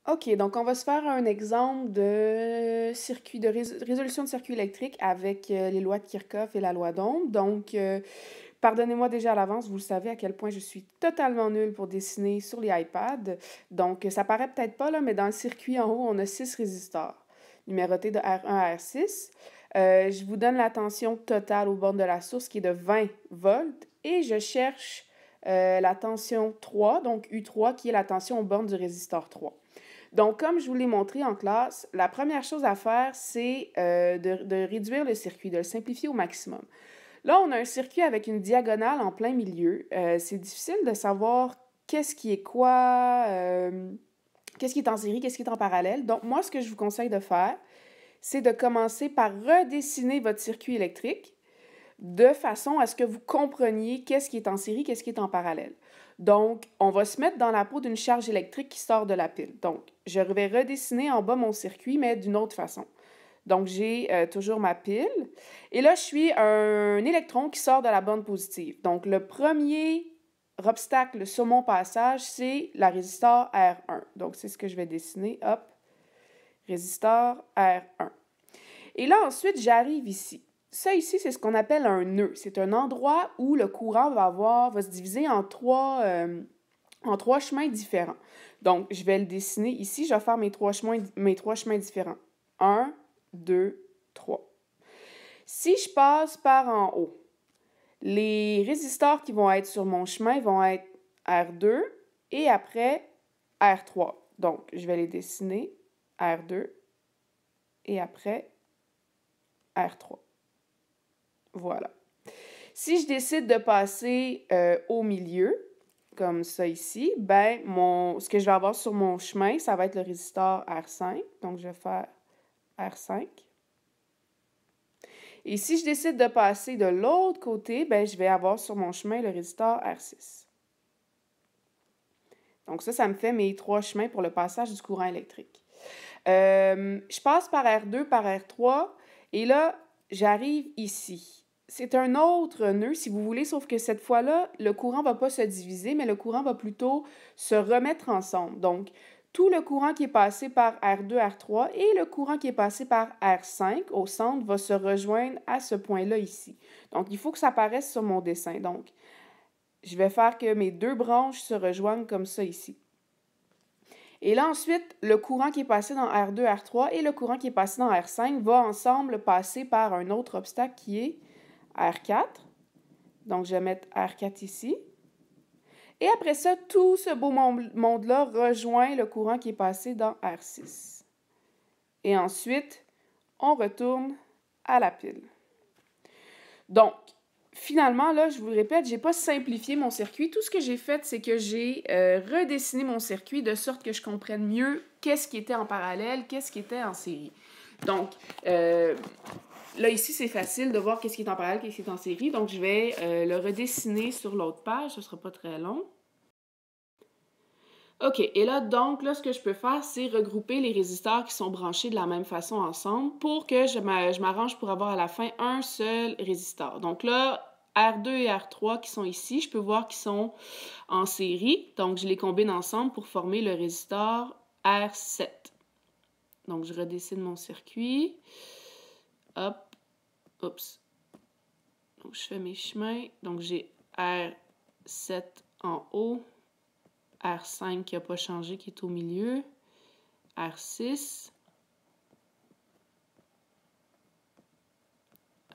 OK, donc on va se faire un exemple de circuit de résolution de circuit électrique avec les lois de Kirchhoff et la loi d'Ohm. Donc, pardonnez-moi déjà à l'avance, vous le savez à quel point je suis totalement nulle pour dessiner sur les iPads. Donc, ça paraît peut-être pas là, mais dans le circuit en haut, on a 6 résistors, numérotés de R1 à R6. Je vous donne la tension totale aux bornes de la source qui est de 20 volts et je cherche la tension 3, donc U3, qui est la tension aux bornes du résisteur 3. Donc, comme je vous l'ai montré en classe, la première chose à faire, c'est de réduire le circuit, de le simplifier au maximum. Là, on a un circuit avec une diagonale en plein milieu. C'est difficile de savoir qu'est-ce qui est quoi, qu'est-ce qui est en série, qu'est-ce qui est en parallèle. Donc, moi, ce que je vous conseille de faire, c'est de commencer par redessiner votre circuit électrique de façon à ce que vous compreniez qu'est-ce qui est en série, qu'est-ce qui est en parallèle. Donc, on va se mettre dans la peau d'une charge électrique qui sort de la pile. Donc, je vais redessiner en bas mon circuit, mais d'une autre façon. Donc, j'ai toujours ma pile. Et là, je suis un électron qui sort de la borne positive. Donc, le premier obstacle sur mon passage, c'est la résistor R1. Donc, c'est ce que je vais dessiner. Hop, résistor R1. Et là, ensuite, j'arrive ici. Ça ici, c'est ce qu'on appelle un nœud. C'est un endroit où le courant va se diviser en trois chemins différents. Donc, je vais le dessiner ici. Je vais faire mes trois chemins différents. 1, 2, 3. Si je passe par en haut, les résistors qui vont être sur mon chemin vont être R2 et après R3. Donc, je vais les dessiner R2 et après R3. Voilà. Si je décide de passer au milieu, comme ça ici, ben ce que je vais avoir sur mon chemin, ça va être le résistor R5. Donc, je vais faire R5. Et si je décide de passer de l'autre côté, ben je vais avoir sur mon chemin le résistor R6. Donc, ça me fait mes trois chemins pour le passage du courant électrique. Je passe par R2, par R3, et là, j'arrive ici. C'est un autre nœud, si vous voulez, sauf que cette fois-là, le courant ne va pas se diviser, mais le courant va plutôt se remettre ensemble. Donc, tout le courant qui est passé par R2, R3 et le courant qui est passé par R5 au centre va se rejoindre à ce point-là ici. Donc, il faut que ça apparaisse sur mon dessin. Donc, je vais faire que mes deux branches se rejoignent comme ça ici. Et là, ensuite, le courant qui est passé dans R2, R3 et le courant qui est passé dans R5 va ensemble passer par un autre obstacle qui est R4. Donc, je vais mettre R4 ici. Et après ça, tout ce beau monde-là rejoint le courant qui est passé dans R6. Et ensuite, on retourne à la pile. Donc, finalement, là, je vous le répète, je n'ai pas simplifié mon circuit. Tout ce que j'ai fait, c'est que j'ai redessiné mon circuit de sorte que je comprenne mieux qu'est-ce qui était en parallèle, qu'est-ce qui était en série. Donc, là, ici, c'est facile de voir qu'est-ce qui est en parallèle, qu'est-ce qui est en série. Donc, je vais le redessiner sur l'autre page. Ce ne sera pas très long. OK, et là, donc, là, ce que je peux faire, c'est regrouper les résistors qui sont branchés de la même façon ensemble pour que je m'arrange pour avoir à la fin un seul résistor. Donc là, R2 et R3 qui sont ici, je peux voir qu'ils sont en série. Donc, je les combine ensemble pour former le résistor R7. Donc, je redessine mon circuit. Hop, oups. Donc, je fais mes chemins. Donc, j'ai R7 en haut. R5 qui n'a pas changé, qui est au milieu. R6.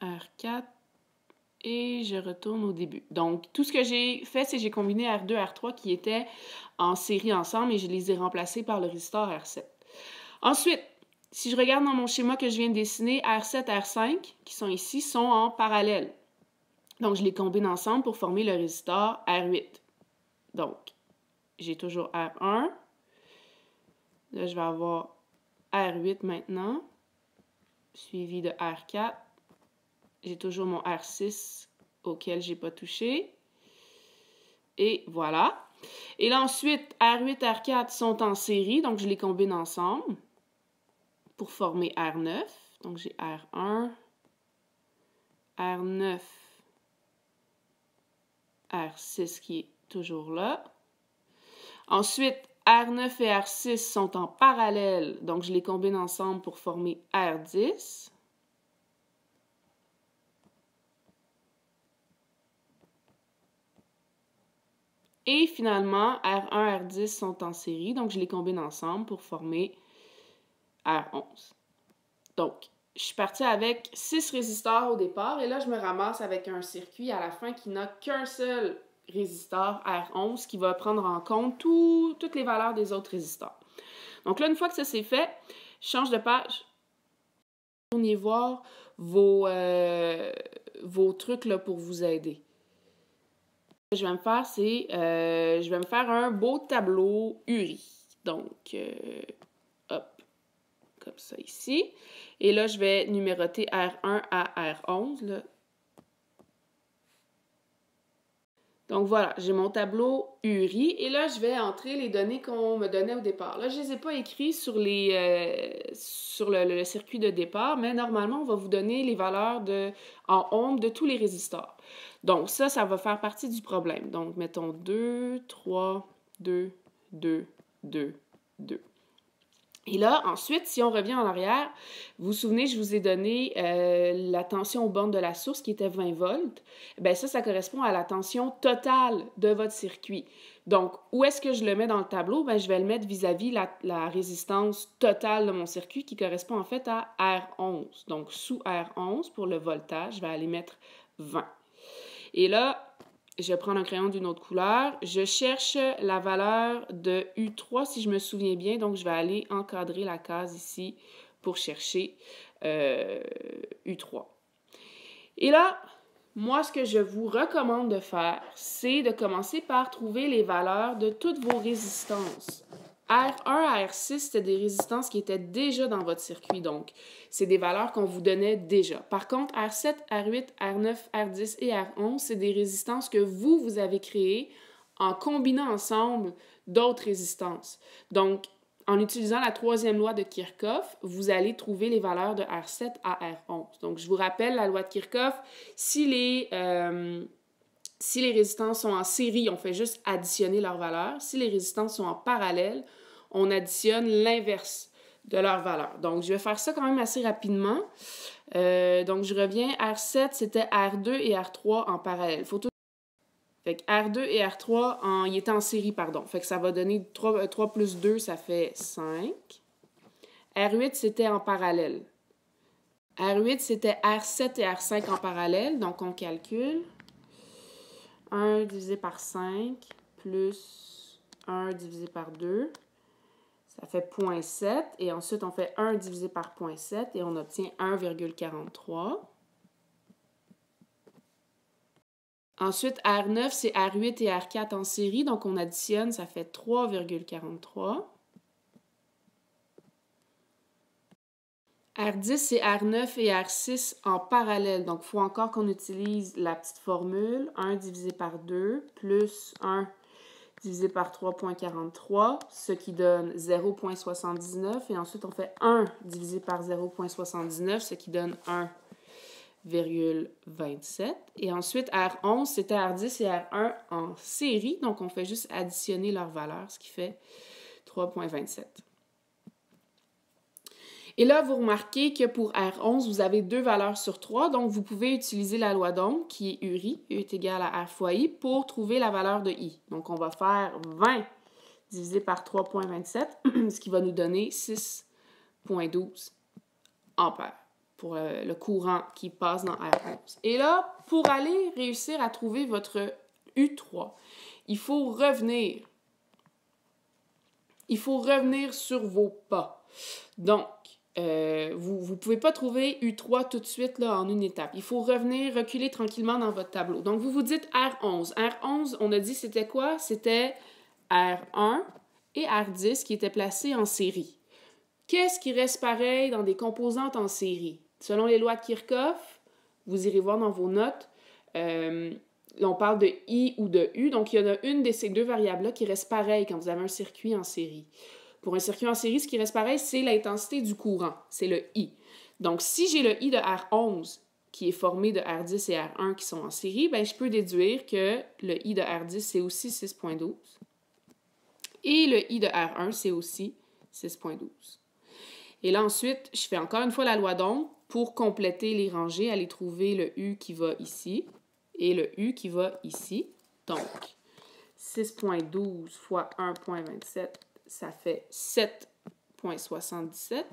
R4. Et je retourne au début. Donc, tout ce que j'ai fait, c'est que j'ai combiné R2 et R3 qui étaient en série ensemble et je les ai remplacés par le résistor R7. Ensuite, si je regarde dans mon schéma que je viens de dessiner, R7 et R5, qui sont ici, sont en parallèle. Donc, je les combine ensemble pour former le résistor R8. Donc, j'ai toujours R1. Là, je vais avoir R8 maintenant, suivi de R4. J'ai toujours mon R6 auquel je n'ai pas touché. Et voilà. Et là, ensuite, R8 et R4 sont en série, donc je les combine ensemble pour former R9. Donc, j'ai R1, R9, R6 qui est toujours là. Ensuite, R9 et R6 sont en parallèle, donc je les combine ensemble pour former R10. Et finalement, R1 et R10 sont en série, donc je les combine ensemble pour former R11. Donc, je suis partie avec 6 résisteurs au départ, et là, je me ramasse avec un circuit à la fin qui n'a qu'un seul résisteur R11 qui va prendre en compte toutes les valeurs des autres résisteurs. Donc là, une fois que ça c'est fait, je change de page. Tournez voir vos trucs là, pour vous aider. Ce que je vais me faire, c'est je vais me faire un beau tableau URI. Donc, hop, comme ça ici. Et là, je vais numéroter R1 à R11. Là. Donc voilà, j'ai mon tableau URI et là, je vais entrer les données qu'on me donnait au départ. Là, je ne les ai pas écrits sur le circuit de départ, mais normalement, on va vous donner les valeurs en ohm de tous les résisteurs. Donc ça va faire partie du problème. Donc, mettons 2, 3, 2, 2, 2, 2. Et là, ensuite, si on revient en arrière, vous vous souvenez, je vous ai donné la tension aux bornes de la source qui était 20 volts. Bien, ça correspond à la tension totale de votre circuit. Donc, où est-ce que je le mets dans le tableau? Bien, je vais le mettre vis-à-vis la résistance totale de mon circuit qui correspond en fait à R11. Donc, sous R11, pour le voltage, je vais aller mettre 20. Et là, je vais prendre un crayon d'une autre couleur. Je cherche la valeur de U3, si je me souviens bien. Donc, je vais aller encadrer la case ici pour chercher U3. Et là, moi, ce que je vous recommande de faire, c'est de commencer par trouver les valeurs de toutes vos résistances. R1 à R6, c'était des résistances qui étaient déjà dans votre circuit, donc c'est des valeurs qu'on vous donnait déjà. Par contre, R7, R8, R9, R10 et R11, c'est des résistances que vous avez créées en combinant ensemble d'autres résistances. Donc, en utilisant la troisième loi de Kirchhoff, vous allez trouver les valeurs de R7 à R11. Donc, je vous rappelle la loi de Kirchhoff, si les résistances sont en série, on fait juste additionner leurs valeurs. Si les résistances sont en parallèle, on additionne l'inverse de leurs valeurs. Donc, je vais faire ça quand même assez rapidement. Donc, je reviens. R7, c'était R2 et R3 en parallèle. Fait que R2 et R3, ils étaient en série, pardon. Fait que ça va donner 3 plus 2, ça fait 5. R8, c'était en parallèle. R8, c'était R7 et R5 en parallèle. Donc, on calcule. 1 divisé par 5 plus 1 divisé par 2. Ça fait 0,7. Et ensuite, on fait 1 divisé par 0,7 et on obtient 1,43. Ensuite, R9, c'est R8 et R4 en série. Donc, on additionne, ça fait 3,43. R10, c'est R9 et R6 en parallèle. Donc, il faut encore qu'on utilise la petite formule. 1 divisé par 2 plus 1 divisé par 3,43, ce qui donne 0,79. Et ensuite, on fait 1 divisé par 0,79, ce qui donne 1,27. Et ensuite, R11, c'était R10 et R1 en série. Donc, on fait juste additionner leurs valeurs, ce qui fait 3,27. Et là, vous remarquez que pour R11, vous avez 2 valeurs sur 3. Donc, vous pouvez utiliser la loi d'Ohm, qui est URI, U est égal à R fois I, pour trouver la valeur de I. Donc, on va faire 20 divisé par 3,27, ce qui va nous donner 6,12 ampères pour le courant qui passe dans R11. Et là, pour aller réussir à trouver votre U3, il faut revenir sur vos pas. Donc, vous ne pouvez pas trouver U3 tout de suite là, en une étape. Il faut reculer tranquillement dans votre tableau. Donc, vous vous dites R11. R11, on a dit c'était quoi? C'était R1 et R10 qui étaient placés en série. Qu'est-ce qui reste pareil dans des composantes en série? Selon les lois de Kirchhoff, vous irez voir dans vos notes, on parle de I ou de U. Donc, il y en a une de ces deux variables-là qui reste pareille quand vous avez un circuit en série. Pour un circuit en série, ce qui reste pareil, c'est l'intensité du courant. C'est le I. Donc, si j'ai le I de R11 qui est formé de R10 et R1 qui sont en série, bien, je peux déduire que le I de R10, c'est aussi 6,12. Et le I de R1, c'est aussi 6,12. Et là, ensuite, je fais encore une fois la loi d'Ohm pour compléter les rangées, aller trouver le U qui va ici et le U qui va ici. Donc, 6,12 fois 1,27, ça fait 7,77.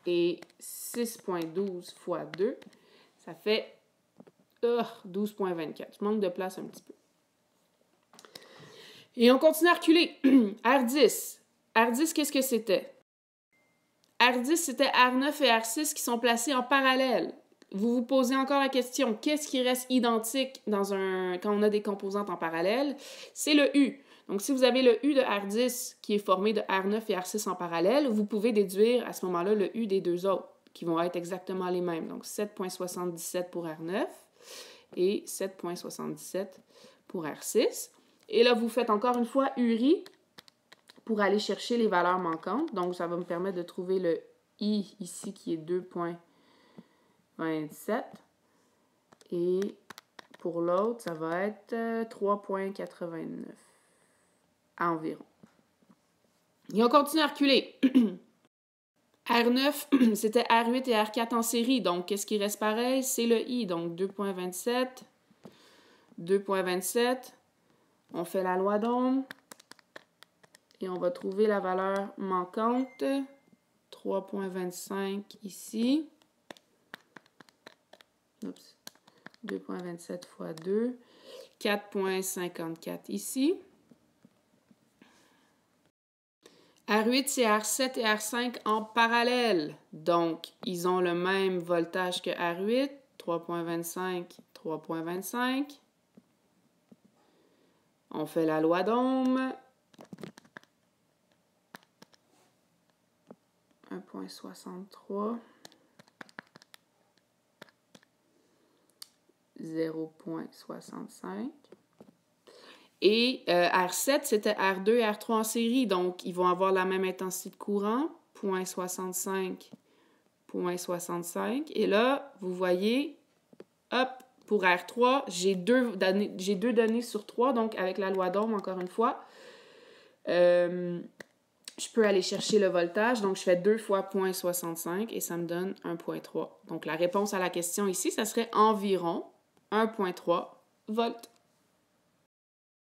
Et 6,12 fois 2, ça fait 12,24. Je manque de place un petit peu. Et on continue à reculer. R10. R10, qu'est-ce que c'était? R10, c'était R9 et R6 qui sont placés en parallèle. Vous vous posez encore la question, qu'est-ce qui reste identique quand on a des composantes en parallèle? C'est le U. Donc, si vous avez le U de R10 qui est formé de R9 et R6 en parallèle, vous pouvez déduire à ce moment-là le U des deux autres, qui vont être exactement les mêmes. Donc, 7,77 pour R9 et 7,77 pour R6. Et là, vous faites encore une fois URI pour aller chercher les valeurs manquantes. Donc, ça va me permettre de trouver le I ici qui est 2,27. Et pour l'autre, ça va être 3,89 environ. Et on continue à reculer. R9, c'était R8 et R4 en série. Donc, qu'est-ce qui reste pareil? C'est le I. Donc, 2,27. 2,27. On fait la loi d'Ohm. Et on va trouver la valeur manquante. 3,25 ici. Oups. 2,27 fois 2. 4,54 ici. R8, c'est R7 et R5 en parallèle. Donc, ils ont le même voltage que R8. 3,25, 3,25. On fait la loi d'Ohm. 1,63. 0,65. Et R7, c'était R2 et R3 en série. Donc, ils vont avoir la même intensité de courant. 0,65, 0,65. Et là, vous voyez, hop, pour R3, j'ai deux données sur 3. Donc, avec la loi d'Ohm, encore une fois, je peux aller chercher le voltage. Donc, je fais 2 fois 0,65 et ça me donne 1,3. Donc, la réponse à la question ici, ça serait environ 1,3 volts.